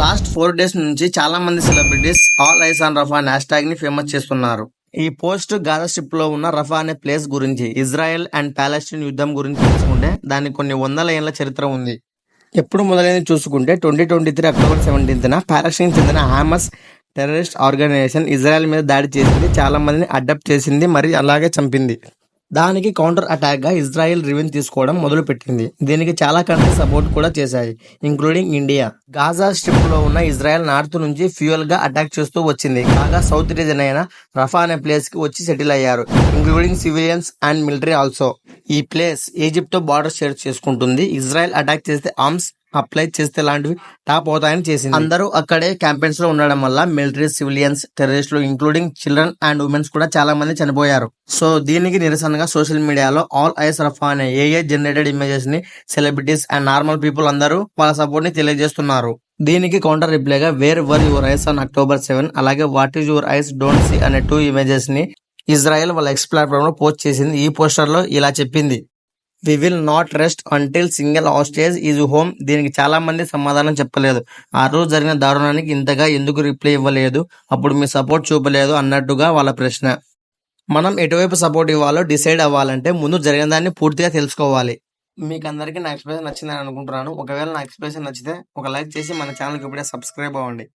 Last 4 days నుంచి చాలా మంది celebrities all eyes on Rafa hash tag ని ఫేమస్ చేస్తున్నారు. ఈ పోస్ట్ గాజా స్ట్రిప్ లో ఉన్న రఫా అనే ప్లేస్ గురించి, ఇజ్రాయెల్ అండ్ పాలెస్టైన్ యుద్ధం గురించి తెలుసుకుంటే దానికి కొన్ని వందల ఏళ్ల చరిత్ర ఉంది. ఎప్పుడు మొదలైంది చూసుకుంటే 2023 అక్టోబర్ 17న పాలెస్టైన్ చెందిన హామస్ టెర్రరిస్ట్ ఆర్గనైజేషన్ ఇజ్రాయెల్ మీద దాడి చేసింది, చాలా మందిని అడాప్ట్ చేసింది, మరి అలాగే చంపింది. దానికి కౌంటర్ అటాక్ గా ఇజ్రాయెల్ రివెంజ్ తీసుకోవడం మొదలు పెట్టింది. దీనికి చాలా కంట్రీస్ సపోర్ట్ కూడా చేశాయి, ఇంక్లూడింగ్ ఇండియా. గాజా స్ట్రిప్ లో ఉన్న ఇజ్రాయెల్ నార్త్ నుంచి ఫ్యూయల్ గా అటాక్ చేస్తూ వచ్చింది. కాగా సౌత్ రీజన్ అయిన రఫా అనే ప్లేస్ కి వచ్చి సెటిల్ అయ్యారు, including civilians and military also. ఈ ప్లేస్ ఈజిప్ట్ తో బార్డర్ షేర్ చేసుకుంటుంది. ఇజ్రాయెల్ అటాక్ చేస్తే ఆర్మ్స్ అప్లై చేస్తే లాంటివి టాప్ అవుతాయని చేసింది. అందరూ అక్కడే క్యాంపెయిన్స్ లో ఉండడం వల్ల మిలిటరీ, సివిలియన్స్, టెర్రరిస్టులు ఇంక్లూడింగ్ చిల్డ్రన్ అండ్ ఉమెన్స్ కూడా చాలా మంది చనిపోయారు. సో దీనికి నిరసనగా సోషల్ మీడియాలో ఆల్ ఐస్ రఫా అనే ఏఐ జనరేటెడ్ ఇమేజెస్ ని సెలబ్రిటీస్ అండ్ నార్మల్ పీపుల్ అందరూ వాళ్ళ సపోర్ట్ ని తెలియజేస్తున్నారు. దీనికి కౌంటర్ రిప్లైగా where were your eyes on October 7, అలాగే what is your eyes don't see అనే 2 ఇమేజెస్ ని ఇజ్రాయెల్ వాళ్ళ ఎక్స్ ప్లాట్ఫామ్ లో పోస్ట్ చేసింది. ఈ పోస్టర్ లో ఇలా చెప్పింది: we will not rest until single hostage is home. దీనికి చాలా మంది సమాధానం చెప్పలేదు. ఆ రోజు జరిగిన దారుణానికి ఇంతగా ఎందుకు రిప్లై ఇవ్వలేదు, అప్పుడు మీ సపోర్ట్ చూపలేదు అన్నట్టుగా వాళ్ళ ప్రశ్న. మనం ఎటువైపు సపోర్ట్ ఇవ్వాలో డిసైడ్ అవ్వాలంటే ముందు జరిగిన దాన్ని పూర్తిగా తెలుసుకోవాలి. మీకు అందరికీ నా ఎక్స్ప్రెషన్ నచ్చిందని అనుకుంటున్నాను. ఒకవేళ నా ఎక్స్ప్రెషన్ నచ్చితే ఒక లైక్ చేసి మన ఛానల్కి ఇప్పుడే సబ్స్క్రైబ్ అవ్వండి.